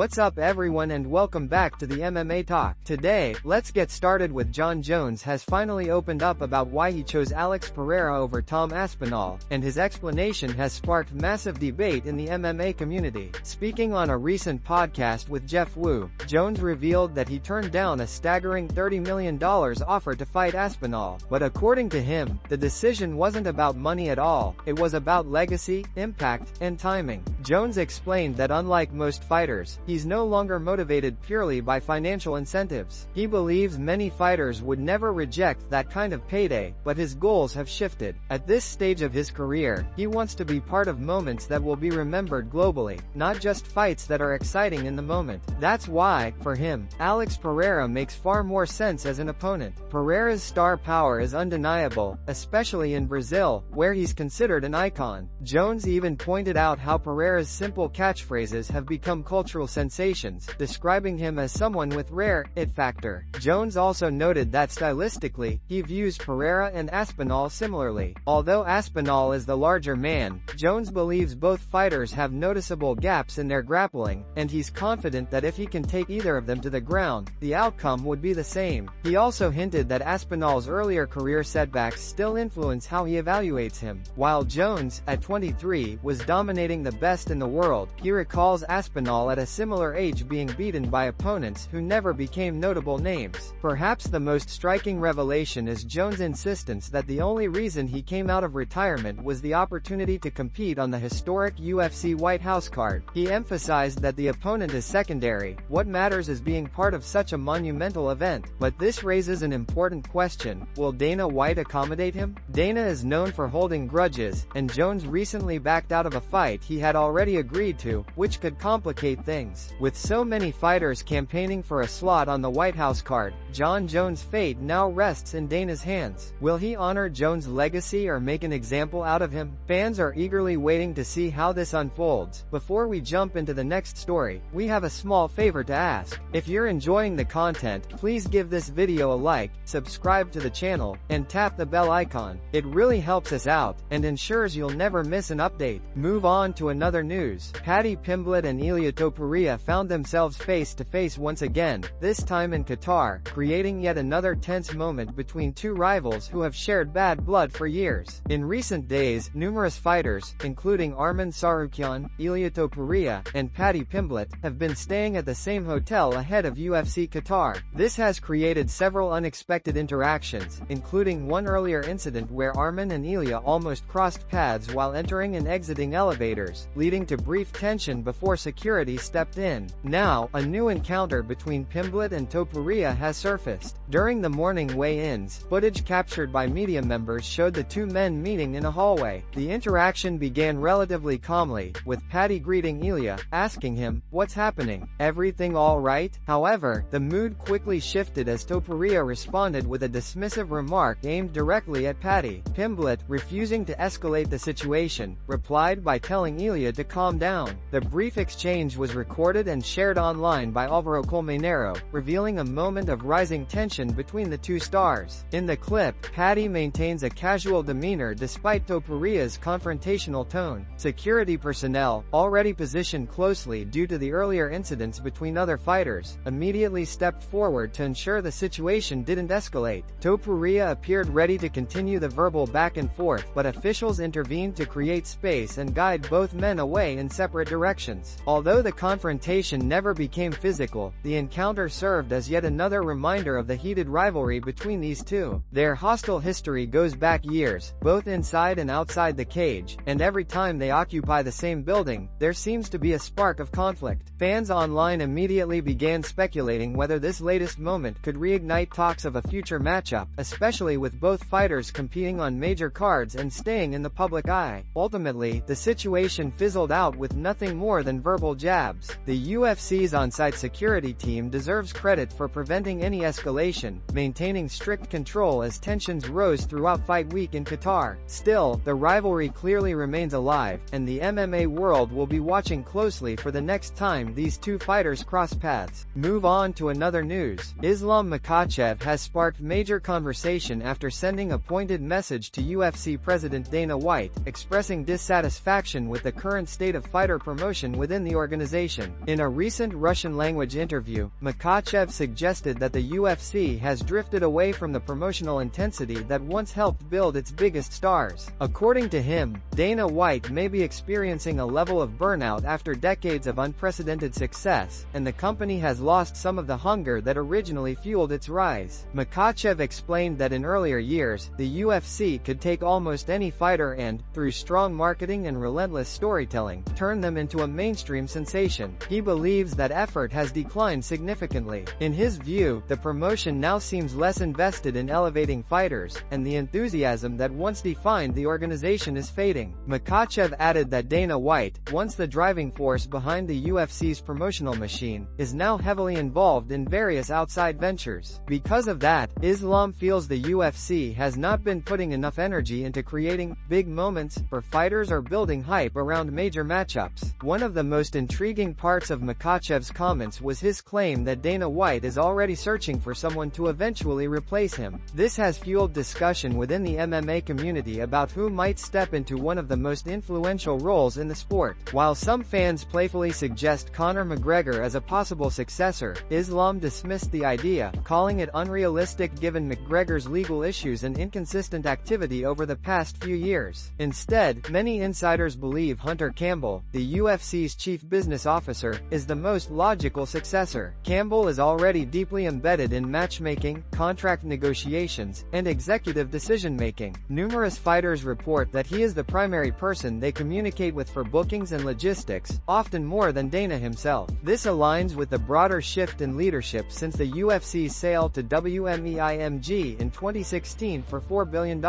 What's up everyone and welcome back to the MMA Talk. Today, let's get started with Jon Jones has finally opened up about why he chose Alex Pereira over Tom Aspinall, and his explanation has sparked massive debate in the MMA community. Speaking on a recent podcast with Jeff Wu, Jones revealed that he turned down a staggering $30 million offer to fight Aspinall, but according to him, the decision wasn't about money at all, it was about legacy, impact, and timing. Jones explained that unlike most fighters, he's no longer motivated purely by financial incentives. He believes many fighters would never reject that kind of payday, but his goals have shifted. At this stage of his career, he wants to be part of moments that will be remembered globally, not just fights that are exciting in the moment. That's why, for him, Alex Pereira makes far more sense as an opponent. Pereira's star power is undeniable, especially in Brazil, where he's considered an icon. Jones even pointed out how Pereira's simple catchphrases have become cultural sensations, describing him as someone with rare it factor. Jones also noted that stylistically, he views Pereira and Aspinall similarly. Although Aspinall is the larger man, Jones believes both fighters have noticeable gaps in their grappling, and he's confident that if he can take either of them to the ground, the outcome would be the same. He also hinted that Aspinall's earlier career setbacks still influence how he evaluates him. While Jones, at 23, was dominating the best in the world, he recalls Aspinall at a similar age being beaten by opponents who never became notable names. Perhaps the most striking revelation is Jones' insistence that the only reason he came out of retirement was the opportunity to compete on the historic UFC White House card. He emphasized that the opponent is secondary, what matters is being part of such a monumental event. But this raises an important question: will Dana White accommodate him? Dana is known for holding grudges, and Jones recently backed out of a fight he had already agreed to, which could complicate things. With so many fighters campaigning for a slot on the White House card, Jon Jones' fate now rests in Dana's hands. Will he honor Jones' legacy or make an example out of him? Fans are eagerly waiting to see how this unfolds. Before we jump into the next story, we have a small favor to ask. If you're enjoying the content, please give this video a like, subscribe to the channel, and tap the bell icon. It really helps us out, and ensures you'll never miss an update. Move on to another news. Paddy Pimblett and Ilia Topuria found themselves face to face once again, this time in Qatar, creating yet another tense moment between two rivals who have shared bad blood for years. In recent days, numerous fighters, including Arman Tsarukyan, Ilia Topuria, and Paddy Pimblett, have been staying at the same hotel ahead of UFC Qatar. This has created several unexpected interactions, including one earlier incident where Arman and Ilia almost crossed paths while entering and exiting elevators, leading to brief tension before security stepped in. Now, a new encounter between Pimblett and Topuria has surfaced. During the morning weigh-ins, footage captured by media members showed the two men meeting in a hallway. The interaction began relatively calmly, with Paddy greeting Ilia, asking him, "What's happening? Everything all right?" However, the mood quickly shifted as Topuria responded with a dismissive remark aimed directly at Paddy. Pimblett, refusing to escalate the situation, replied by telling Ilia to calm down. The brief exchange was recorded and shared online by Alvaro Colmenero, revealing a moment of rising tension between the two stars. In the clip, Paddy maintains a casual demeanor despite Topuria's confrontational tone. Security personnel, already positioned closely due to the earlier incidents between other fighters, immediately stepped forward to ensure the situation didn't escalate. Topuria appeared ready to continue the verbal back and forth, but officials intervened to create space and guide both men away in separate directions. Although the confrontation never became physical, the encounter served as yet another reminder of the heated rivalry between these two. Their hostile history goes back years, both inside and outside the cage, and every time they occupy the same building, there seems to be a spark of conflict. Fans online immediately began speculating whether this latest moment could reignite talks of a future matchup, especially with both fighters competing on major cards and staying in the public eye. Ultimately, the situation fizzled out with nothing more than verbal jabs. The UFC's on-site security team deserves credit for preventing any escalation, maintaining strict control as tensions rose throughout fight week in Qatar. Still, the rivalry clearly remains alive, and the MMA world will be watching closely for the next time these two fighters cross paths. Move on to another news. Islam Makhachev has sparked major conversation after sending a pointed message to UFC President Dana White, expressing dissatisfaction with the current current state of fighter promotion within the organization. In a recent Russian-language interview, Makhachev suggested that the UFC has drifted away from the promotional intensity that once helped build its biggest stars. According to him, Dana White may be experiencing a level of burnout after decades of unprecedented success, and the company has lost some of the hunger that originally fueled its rise. Makhachev explained that in earlier years, the UFC could take almost any fighter and, through strong marketing and relentless storytelling, turn them into a mainstream sensation. He believes that effort has declined significantly. In his view, the promotion now seems less invested in elevating fighters, and the enthusiasm that once defined the organization is fading. Makhachev added that Dana White, once the driving force behind the UFC's promotional machine, is now heavily involved in various outside ventures. Because of that, Islam feels the UFC has not been putting enough energy into creating big moments for fighters or building hype around major matchups. One of the most intriguing parts of Makhachev's comments was his claim that Dana White is already searching for someone to eventually replace him. This has fueled discussion within the MMA community about who might step into one of the most influential roles in the sport. While some fans playfully suggest Conor McGregor as a possible successor, Islam dismissed the idea, calling it unrealistic given McGregor's legal issues and inconsistent activity over the past few years. Instead, many insiders believe Hunter Campbell, the UFC's chief business officer, is the most logical successor. Campbell is already deeply embedded in matchmaking, contract negotiations, and executive decision-making. Numerous fighters report that he is the primary person they communicate with for bookings and logistics, often more than Dana himself. This aligns with the broader shift in leadership since the UFC's sale to WMEIMG in 2016 for $4 billion.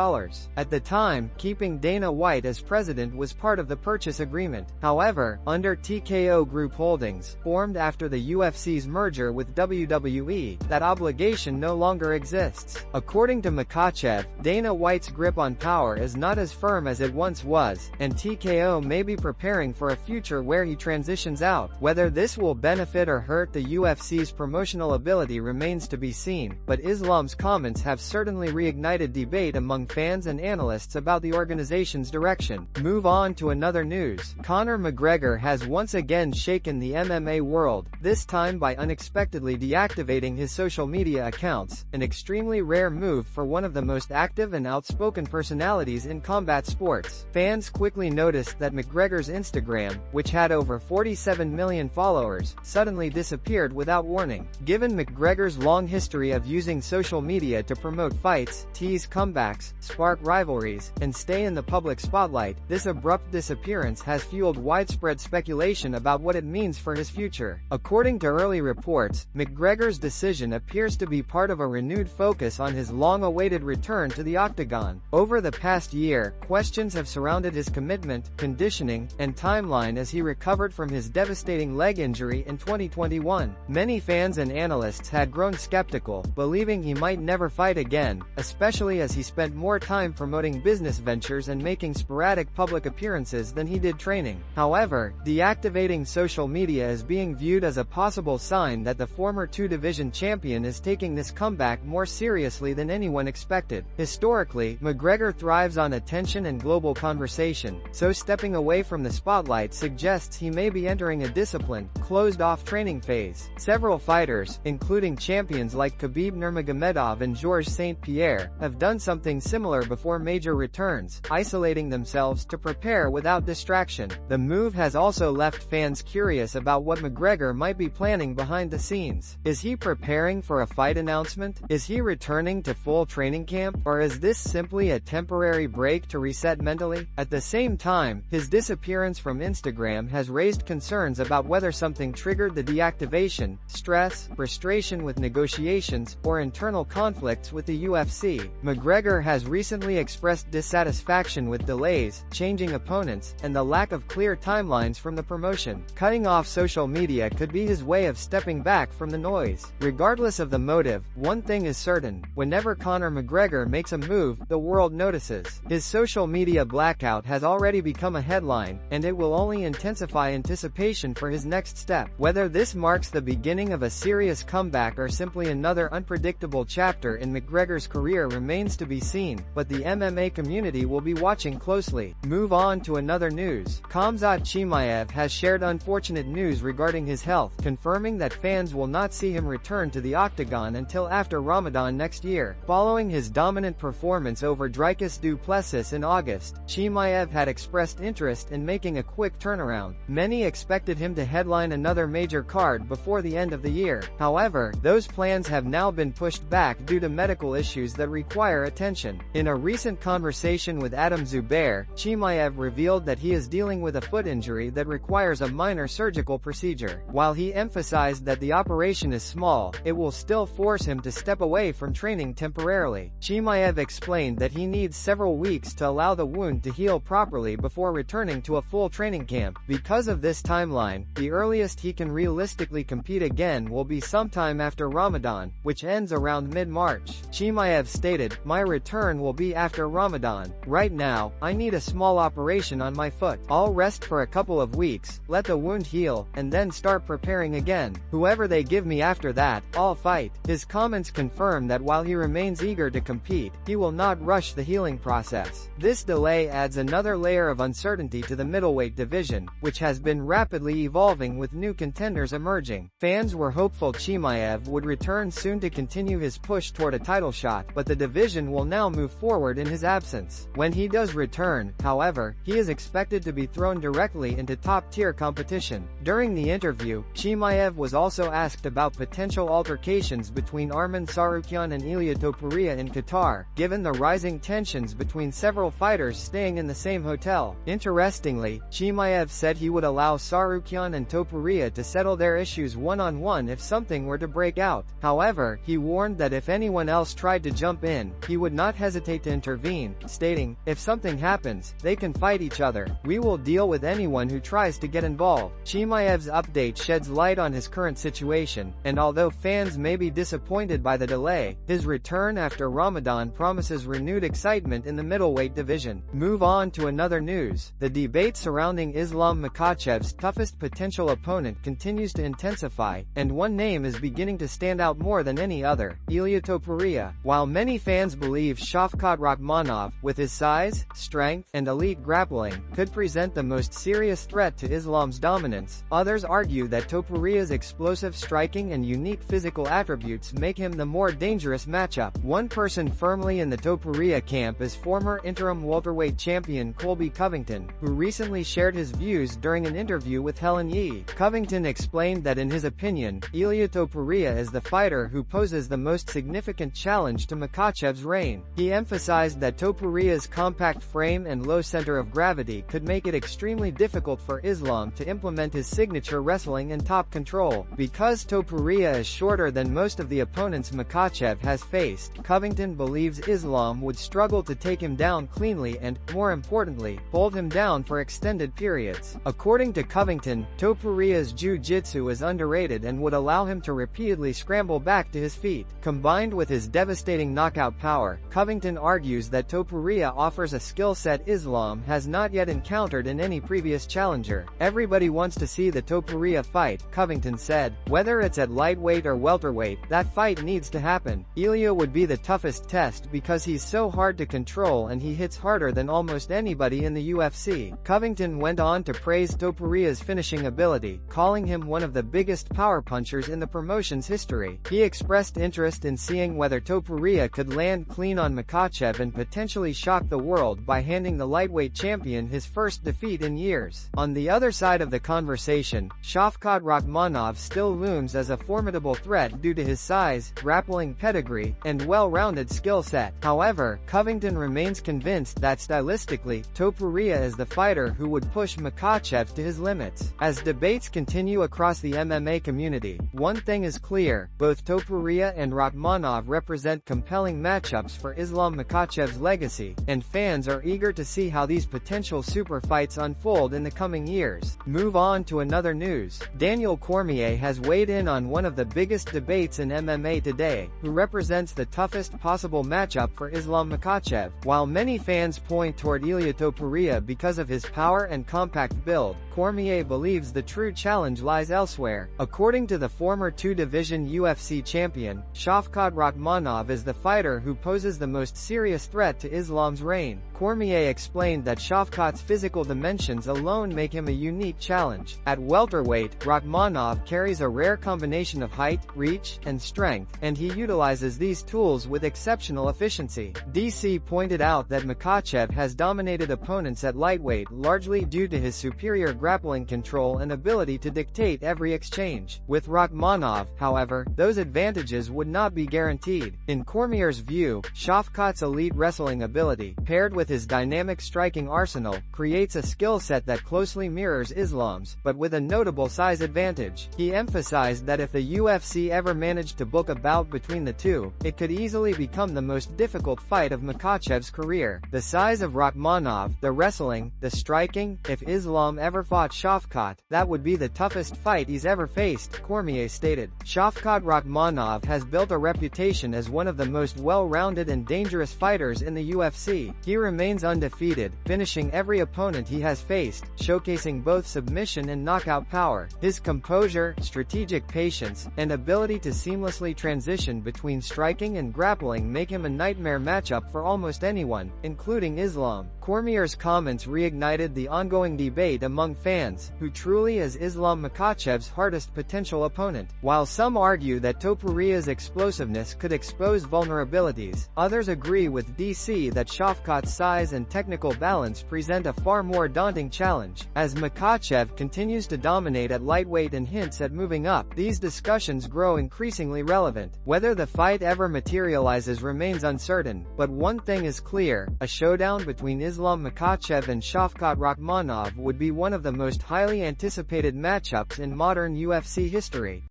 At the time, keeping Dana White as president was part of the purchase agreement. However, under TKO Group Holdings, formed after the UFC's merger with WWE, that obligation no longer exists. According to Makhachev, Dana White's grip on power is not as firm as it once was, and TKO may be preparing for a future where he transitions out. Whether this will benefit or hurt the UFC's promotional ability remains to be seen, but Islam's comments have certainly reignited debate among fans and analysts about the organization's direction. Move on to another news. Conor McGregor has once again shaken the MMA world, this time by unexpectedly deactivating his social media accounts, an extremely rare move for one of the most active and outspoken personalities in combat sports. Fans quickly noticed that McGregor's Instagram, which had over 47 million followers, suddenly disappeared without warning. Given McGregor's long history of using social media to promote fights, tease comebacks, spark rivalries, and stay in the public spotlight, this abrupt disappearance has fueled widespread speculation about what it means for his future. According to early reports, McGregor's decision appears to be part of a renewed focus on his long-awaited return to the octagon. Over the past year, questions have surrounded his commitment, conditioning, and timeline as he recovered from his devastating leg injury in 2021. Many fans and analysts had grown skeptical, believing he might never fight again, especially as he spent more time promoting business ventures and making sporadic public appearances than he did training. However, deactivating social media is being viewed as a possible sign that the former two-division champion is taking this comeback more seriously than anyone expected. Historically, McGregor thrives on attention and global conversation, so stepping away from the spotlight suggests he may be entering a disciplined, closed-off training phase. Several fighters, including champions like Khabib Nurmagomedov and Georges St. Pierre, have done something similar before major returns, isolating themselves to prepare without distraction. The move has also left fans curious about what McGregor might be planning behind the scenes. Is he preparing for a fight announcement? Is he returning to full training camp? Or is this simply a temporary break to reset mentally? At the same time, his disappearance from Instagram has raised concerns about whether something triggered the deactivation: stress, frustration with negotiations, or internal conflicts with the UFC. McGregor has recently expressed dissatisfaction with delays, changing opponents, and the lack of clear timelines from the promotion. Cutting off social media could be his way of stepping back from the noise. Regardless of the motive, one thing is certain: whenever Conor McGregor makes a move, the world notices. His social media blackout has already become a headline, and it will only intensify anticipation for his next step. Whether this marks the beginning of a serious comeback or simply another unpredictable chapter in McGregor's career remains to be seen, but the MMA community will be watching closely. Move on to another news. news. Khamzat Chimaev has shared unfortunate news regarding his health, confirming that fans will not see him return to the octagon until after Ramadan next year. Following his dominant performance over Dricus du Plessis in August, Chimaev had expressed interest in making a quick turnaround. Many expected him to headline another major card before the end of the year. However, those plans have now been pushed back due to medical issues that require attention. In a recent conversation with Adam Zubair, Chimaev revealed that he is dealing with a foot injury that requires a minor surgical procedure. While he emphasized that the operation is small, it will still force him to step away from training temporarily. Chimaev explained that he needs several weeks to allow the wound to heal properly before returning to a full training camp. Because of this timeline, the earliest he can realistically compete again will be sometime after Ramadan, which ends around mid-March. Chimaev stated, "My return will be after Ramadan. Right now, I need a small operation on my foot. I'll rest for a couple of weeks, let the wound heal, and then start preparing again. Whoever they give me after that, I'll fight." His comments confirm that while he remains eager to compete, he will not rush the healing process. This delay adds another layer of uncertainty to the middleweight division, which has been rapidly evolving with new contenders emerging. Fans were hopeful Chimaev would return soon to continue his push toward a title shot, but the division will now move forward in his absence. When he does return, however, he is expected to be thrown directly into top-tier competition. During the interview, Chimaev was also asked about potential altercations between Arman Tsarukyan and Ilia Topuria in Qatar, given the rising tensions between several fighters staying in the same hotel. Interestingly, Chimaev said he would allow Tsarukyan and Topuria to settle their issues one-on-one if something were to break out. However, he warned that if anyone else tried to jump in, he would not hesitate to intervene, stating, "If something happens, they can fight each other. We will deal with anyone who tries to get involved." Chimaev's update sheds light on his current situation, and although fans may be disappointed by the delay, his return after Ramadan promises renewed excitement in the middleweight division. Move on to another news. The debate surrounding Islam Makhachev's toughest potential opponent continues to intensify, and one name is beginning to stand out more than any other: Ilia Topuria. While many fans believe Shavkat Rakhmonov, with his size, strength, and elite grappling, could present the most serious threat to Islam's dominance, others argue that Topuria's explosive striking and unique physical attributes make him the more dangerous matchup. One person firmly in the Topuria camp is former interim welterweight champion Colby Covington, who recently shared his views during an interview with Helen Yee. Covington explained that in his opinion, Ilia Topuria is the fighter who poses the most significant challenge to Makhachev's reign. He emphasized that Topuria's compact frame and low center of gravity could make it extremely difficult for Islam to implement his signature wrestling and top control. Because Topuria is shorter than most of the opponents Makhachev has faced, Covington believes Islam would struggle to take him down cleanly and, more importantly, hold him down for extended periods. According to Covington, Topuria's jiu-jitsu is underrated and would allow him to repeatedly scramble back to his feet. Combined with his devastating knockout power, Covington argues that Topuria offers a skill set Islam has not yet encountered in any previous challenger. "Everybody wants to see the Topuria fight," Covington said. "Whether it's at lightweight or welterweight, that fight needs to happen. Ilia would be the toughest test because he's so hard to control and he hits harder than almost anybody in the UFC." Covington went on to praise Topuria's finishing ability, calling him one of the biggest power punchers in the promotion's history. He expressed interest in seeing whether Topuria could land clean on Makhachev and potentially shock the world by handing the lightweight champion his first defeat in years. On the other side of the conversation, Shavkat Rakhmonov still looms as a formidable threat due to his size, grappling pedigree, and well-rounded skill set. However, Covington remains convinced that stylistically, Topuria is the fighter who would push Makhachev to his limits. As debates continue across the MMA community, one thing is clear: both Topuria and Rakhmonov represent compelling matchups for Islam Makhachev's legacy, and fans are eager to see how these potential super fights unfold in the coming years. Move on to another news. Daniel Cormier has weighed in on one of the biggest debates in MMA today, who represents the toughest possible matchup for Islam Makhachev. While many fans point toward Ilia Topuria because of his power and compact build, Cormier believes the true challenge lies elsewhere. According to the former two-division UFC champion, Shavkat Rakhmonov is the fighter who poses the most serious threat to Islam's reign. Cormier explained that Shavkat's physical dimensions alone make him a unique challenge. At welterweight, Rakhmonov carries a rare combination of height, reach, and strength, and he utilizes these tools with exceptional efficiency. DC pointed out that Makhachev has dominated opponents at lightweight largely due to his superior grappling control and ability to dictate every exchange. With Rakhmonov, however, those advantages would not be guaranteed. In Cormier's view, Shavkat's elite wrestling ability, paired with his dynamic striking arsenal, creates a skill set that closely mirrors Islam's, but with a notable size advantage. He emphasized that if the UFC ever managed to book a bout between the two, it could easily become the most difficult fight of Makhachev's career. The size of Rakhmonov, the wrestling, the striking, if Islam ever fought Shavkat, that would be the toughest fight he's ever faced, Cormier stated. Shavkat Rakhmonov has built a reputation as one of the most well-rounded and dangerous fighters in the UFC. He remains undefeated, finishing every opponent he has faced, showcasing both submission and knockout power. His composure, strategic patience, and ability to seamlessly transition between striking and grappling make him a nightmare matchup for almost anyone, including Islam. Cormier's comments reignited the ongoing debate among fans, who truly is Islam Makhachev's hardest potential opponent. While some argue that Topuria's explosiveness could expose vulnerabilities, others agree with DC that Shavkat's size and technical balance present a far more daunting challenge. As Makhachev continues to dominate at lightweight and hints at moving up, these discussions grow increasingly relevant. Whether the fight ever materializes remains uncertain, but one thing is clear: a showdown between Islam Makhachev and Shavkat Rakhmonov would be one of the most highly anticipated matchups in modern UFC history.